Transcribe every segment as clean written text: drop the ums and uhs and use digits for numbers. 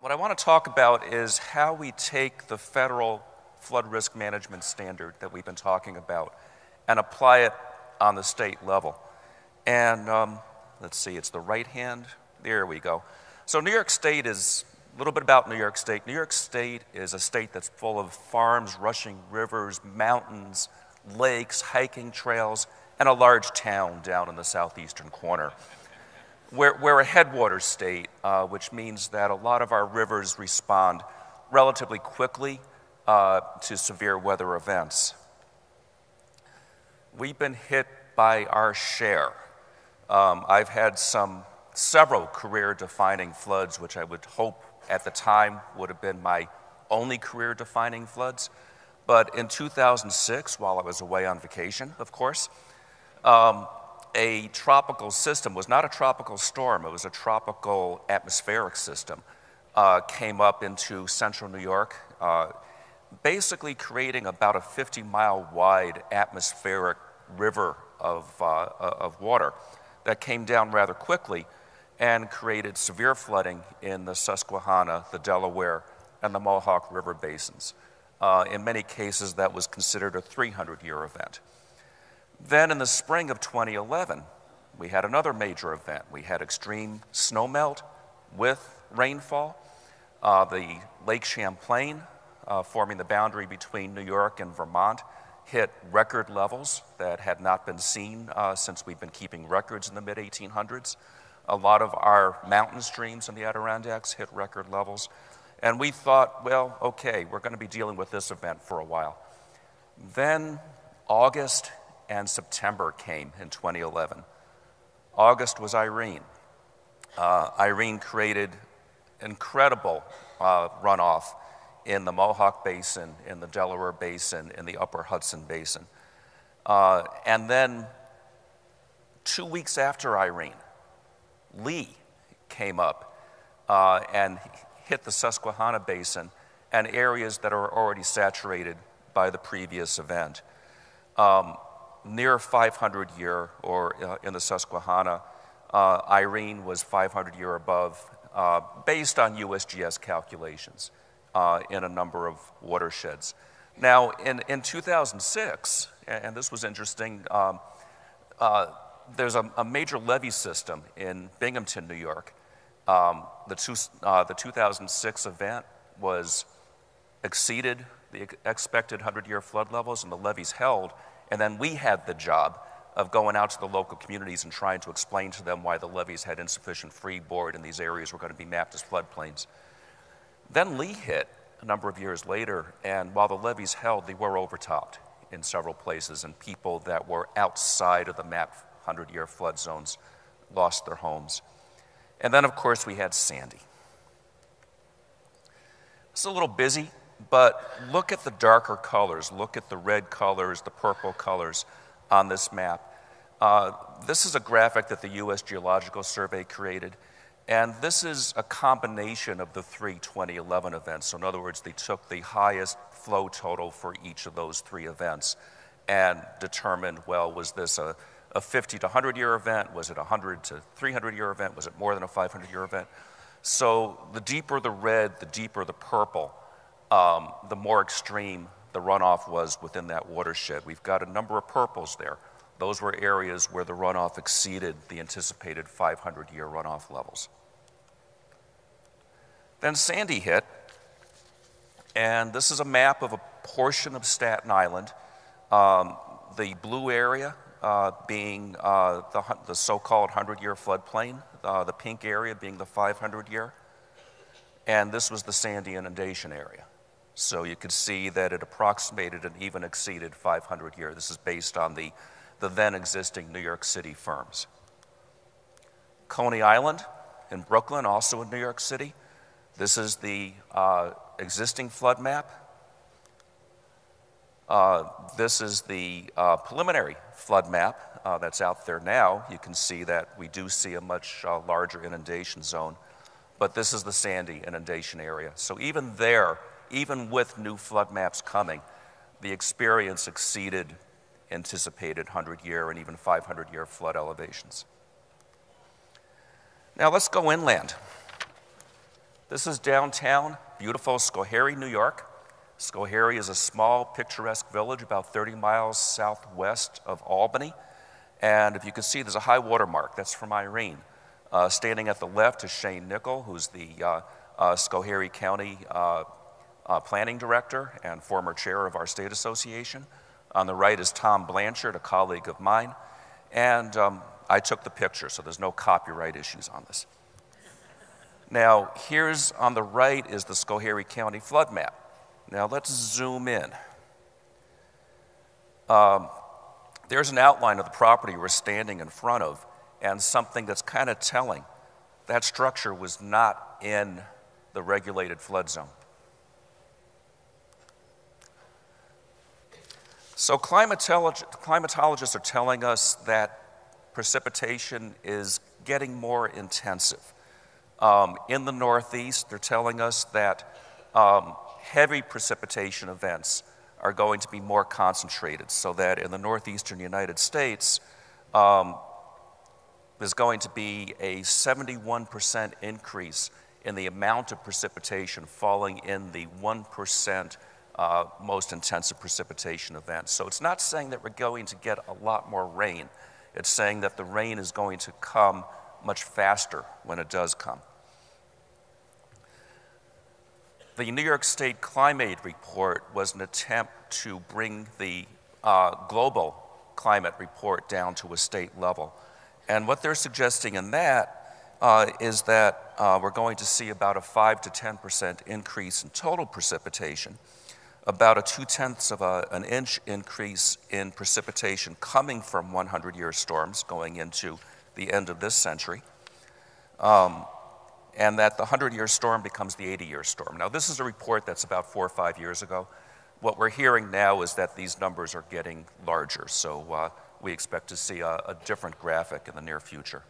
What I want to talk about is how we take the federal flood risk management standard that we've been talking about and apply it on the state level. And let's see, it's the right hand. There we go. So New York State is a little bit about New York State. New York State is a state that's full of farms, rushing rivers, mountains, lakes, hiking trails, and a large town down in the southeastern corner. We're a headwaters state, which means that a lot of our rivers respond relatively quickly to severe weather events. We've been hit by our share. I've had several career-defining floods, which I would hope at the time would have been my only career-defining floods. But in 2006, while I was away on vacation, of course, a tropical system, was not a tropical storm, it was a tropical atmospheric system, came up into central New York, basically creating about a 50-mile wide atmospheric river of water that came down rather quickly and created severe flooding in the Susquehanna, the Delaware, and the Mohawk River basins. In many cases, that was considered a 300-year event. Then in the spring of 2011, we had another major event. We had extreme snowmelt with rainfall. The Lake Champlain, forming the boundary between New York and Vermont, hit record levels that had not been seen since we've been keeping records in the mid-1800s. A lot of our mountain streams in the Adirondacks hit record levels. And we thought, well, okay, we're going to be dealing with this event for a while. Then August and September came in 2011. August was Irene. Irene created incredible runoff in the Mohawk Basin, in the Delaware Basin, in the Upper Hudson Basin. And then 2 weeks after Irene, Lee came up and hit the Susquehanna Basin and areas that are already saturated by the previous event. Near 500-year, or in the Susquehanna, Irene was 500-year above, based on USGS calculations in a number of watersheds. Now, in 2006, and this was interesting, there's a major levee system in Binghamton, New York. The 2006 event exceeded the expected 100-year flood levels, and the levees held. And then we had the job of going out to the local communities and trying to explain to them why the levees had insufficient freeboard and these areas were going to be mapped as floodplains. Then Lee hit a number of years later, and while the levees held, they were overtopped in several places, and people that were outside of the mapped 100-year flood zones lost their homes. And then, of course, we had Sandy. It's a little busy, but look at the darker colors. Look at the red colors, the purple colors on this map. This is a graphic that the U.S. Geological Survey created, and this is a combination of the three 2011 events. So in other words, they took the highest flow total for each of those three events and determined, well, was this a 50 to 100-year event? Was it a 100 to 300-year event? Was it more than a 500-year event? So the deeper the red, the deeper the purple, the more extreme the runoff was within that watershed. We've got a number of purples there. Those were areas where the runoff exceeded the anticipated 500-year runoff levels. Then Sandy hit, and this is a map of a portion of Staten Island. The blue area being the so-called 100-year floodplain, the pink area being the 500-year, and this was the Sandy inundation area. So you could see that it approximated and even exceeded 500-year. This is based on the then existing New York City firms. Coney Island in Brooklyn, also in New York City. This is the existing flood map. This is the preliminary flood map that's out there now. You can see that we do see a much larger inundation zone, but this is the Sandy inundation area. So even there, even with new flood maps coming, the experience exceeded anticipated 100-year and even 500-year flood elevations. Now let's go inland. This is downtown, beautiful Schoharie, New York. Schoharie is a small, picturesque village about 30 miles southwest of Albany. And if you can see, there's a high water mark. That's from Irene. Standing at the left is Shane Nickel, who's the Schoharie County Planning Director and former chair of our state association. On the right is Tom Blanchard, a colleague of mine. And I took the picture, so there's no copyright issues on this. Now, here's on the right is the Schoharie County flood map. Now, let's zoom in. There's an outline of the property we're standing in front of, and something that's kind of telling. That structure was not in the regulated flood zone. So climatologists are telling us that precipitation is getting more intensive. In the Northeast, they're telling us that heavy precipitation events are going to be more concentrated, so that in the northeastern United States, there's going to be a 71% increase in the amount of precipitation falling in the 1% most intensive precipitation events. So it's not saying that we're going to get a lot more rain. It's saying that the rain is going to come much faster when it does come. The New York State Climate Report was an attempt to bring the global climate report down to a state level. And what they're suggesting in that is that we're going to see about a 5 to 10% increase in total precipitation, about a 0.2 of an inch increase in precipitation coming from 100-year storms going into the end of this century, and that the 100-year storm becomes the 80-year storm. Now, this is a report that's about 4 or 5 years ago. What we're hearing now is that these numbers are getting larger, so we expect to see a different graphic in the near future.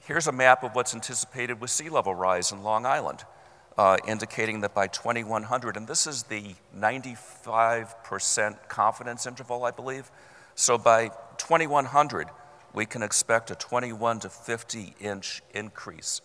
Here's a map of what's anticipated with sea level rise in Long Island, indicating that by 2100, and this is the 95% confidence interval, I believe, so by 2100, we can expect a 21 to 50 inch increase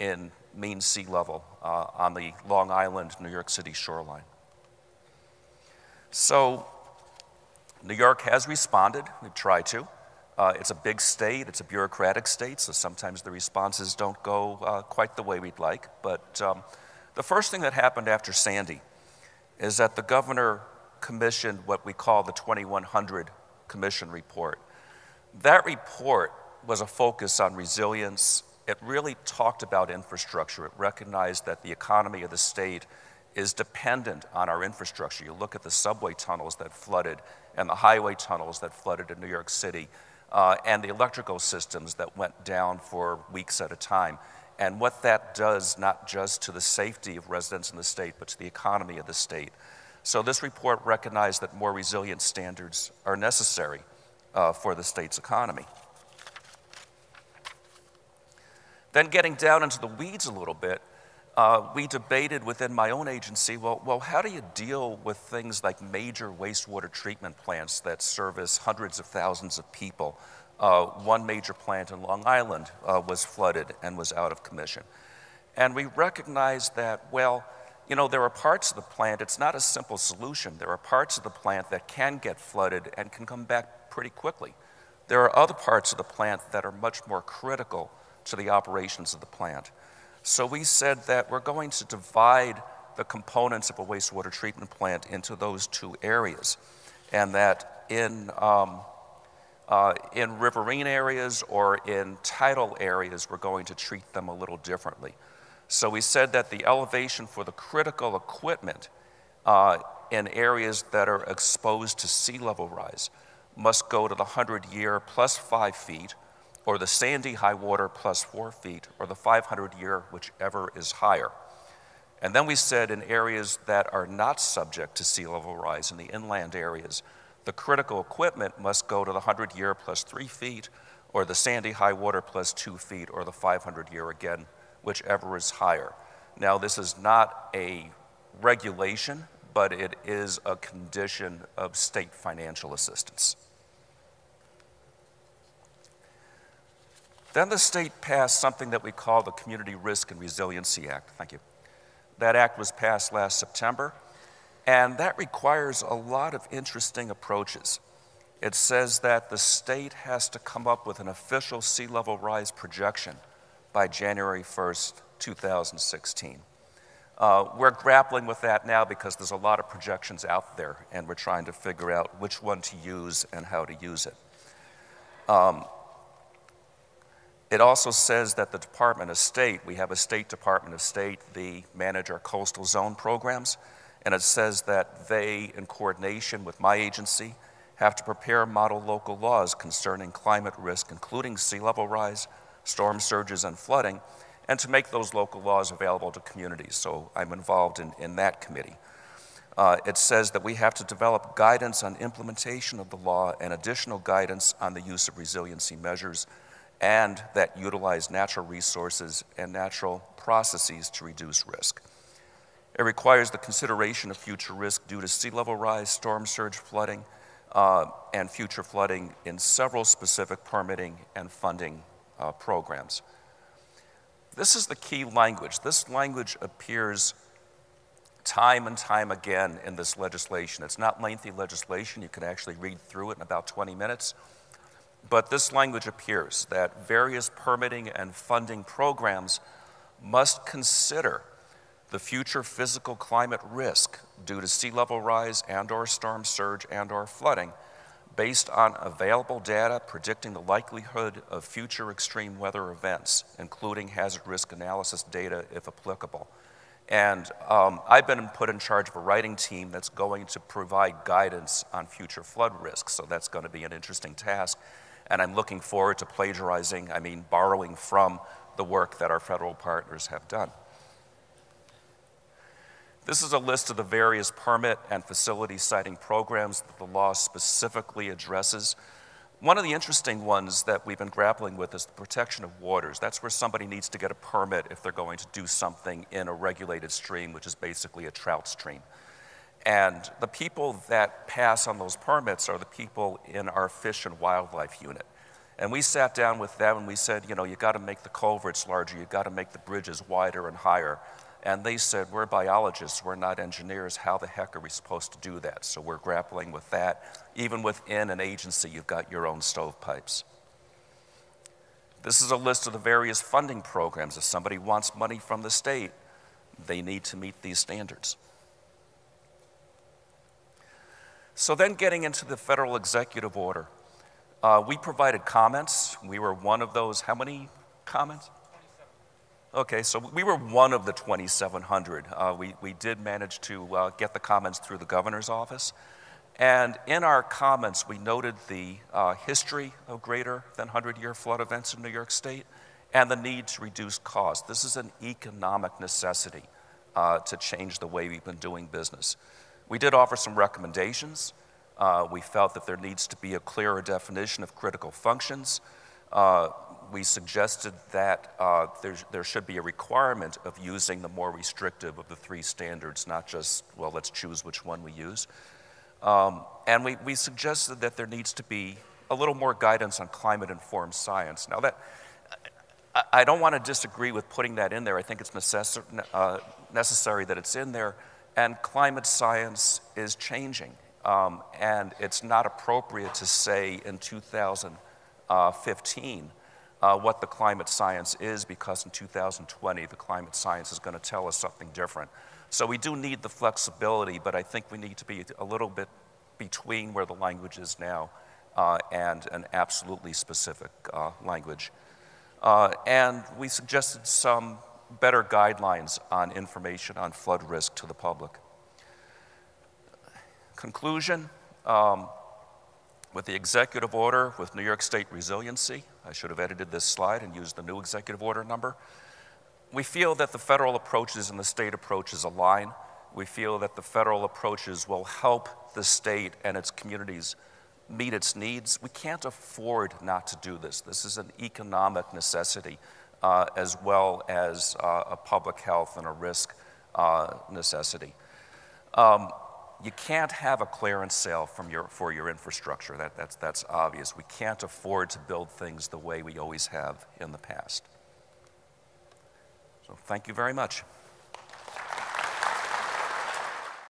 in mean sea level on the Long Island, New York City shoreline. So New York has responded. We've tried to. It's a big state. It's a bureaucratic state, so sometimes the responses don't go quite the way we'd like. But the first thing that happened after Sandy is that the governor commissioned what we call the 2100 Commission Report. That report was a focus on resilience. It really talked about infrastructure. It recognized that the economy of the state is dependent on our infrastructure. You look at the subway tunnels that flooded and the highway tunnels that flooded in New York City and the electrical systems that went down for weeks at a time. And what that does, not just to the safety of residents in the state, but to the economy of the state. So this report recognized that more resilient standards are necessary for the state's economy. Then getting down into the weeds a little bit, we debated within my own agency, well, how do you deal with things like major wastewater treatment plants that service hundreds of thousands of people? One major plant in Long Island was flooded and was out of commission. And we recognized that, well, you know, there are parts of the plant, it's not a simple solution. There are parts of the plant that can get flooded and can come back pretty quickly. There are other parts of the plant that are much more critical to the operations of the plant. So we said that we're going to divide the components of a wastewater treatment plant into those two areas, and that in riverine areas or in tidal areas, we're going to treat them a little differently. So we said that the elevation for the critical equipment in areas that are exposed to sea level rise must go to the 100-year plus 5 feet, or the Sandy high water plus 4 feet, or the 500-year, whichever is higher. And then we said in areas that are not subject to sea level rise, in the inland areas, the critical equipment must go to the 100-year plus 3 feet, or the Sandy high water plus 2 feet, or the 500-year again, whichever is higher. Now, this is not a regulation, but it is a condition of state financial assistance. Then the state passed something that we call the Community Risk and Resiliency Act. Thank you. That act was passed last September, and that requires a lot of interesting approaches. It says that the state has to come up with an official sea level rise projection by January 1st, 2016. We're grappling with that now because there's a lot of projections out there, and we're trying to figure out which one to use and how to use it. It also says that the Department of State, we have a state Department of State, they manage our coastal zone programs, and it says that they, in coordination with my agency, have to prepare model local laws concerning climate risk, including sea level rise, storm surges, and flooding, and to make those local laws available to communities. So I'm involved in that committee. It says that we have to develop guidance on implementation of the law and additional guidance on the use of resiliency measures and that utilize natural resources and natural processes to reduce risk. It requires the consideration of future risk due to sea level rise, storm surge flooding, and future flooding in several specific permitting and funding programs. This is the key language. This language appears time and time again in this legislation. It's not lengthy legislation. You can actually read through it in about 20 minutes. But this language appears that various permitting and funding programs must consider the future physical climate risk due to sea level rise and/or storm surge and/or flooding based on available data predicting the likelihood of future extreme weather events, including hazard risk analysis data if applicable. And I've been put in charge of a writing team that's going to provide guidance on future flood risks, so that's going to be an interesting task. And I'm looking forward to borrowing from the work that our federal partners have done. This is a list of the various permit and facility siting programs that the law specifically addresses. One of the interesting ones that we've been grappling with is the protection of waters. That's where somebody needs to get a permit if they're going to do something in a regulated stream, which is basically a trout stream. And the people that pass on those permits are the people in our Fish and Wildlife Unit. And we sat down with them and we said, you got to make the culverts larger, you got to make the bridges wider and higher. And they said, we're biologists, we're not engineers, how the heck are we supposed to do that? So we're grappling with that. Even within an agency, you've got your own stovepipes. This is a list of the various funding programs. If somebody wants money from the state, they need to meet these standards. So then getting into the federal executive order, we provided comments. We were one of those, how many comments? Okay, so we were one of the 2,700. We did manage to get the comments through the governor's office. And in our comments, we noted the history of greater than 100-year flood events in New York State and the need to reduce costs. This is an economic necessity to change the way we've been doing business. We did offer some recommendations. We felt that there needs to be a clearer definition of critical functions. We suggested that there should be a requirement of using the more restrictive of the three standards, not just, well, let's choose which one we use. And we suggested that there needs to be a little more guidance on climate-informed science. Now, I don't want to disagree with putting that in there. I think it's necessary that it's in there. And climate science is changing. And it's not appropriate to say in 2015 what the climate science is, because in 2020 the climate science is going to tell us something different. So we do need the flexibility, but I think we need to be a little bit between where the language is now and an absolutely specific language. And we suggested some better guidelines on information on flood risk to the public. Conclusion, with the executive order with New York State Resiliency, I should have edited this slide and used the new executive order number. We feel that the federal approaches and the state approaches align. We feel that the federal approaches will help the state and its communities meet its needs. We can't afford not to do this. This is an economic necessity as well as a public health and a risk necessity. you can't have a clearance sale for your infrastructure. That's obvious. We can't afford to build things the way we always have in the past. So thank you very much.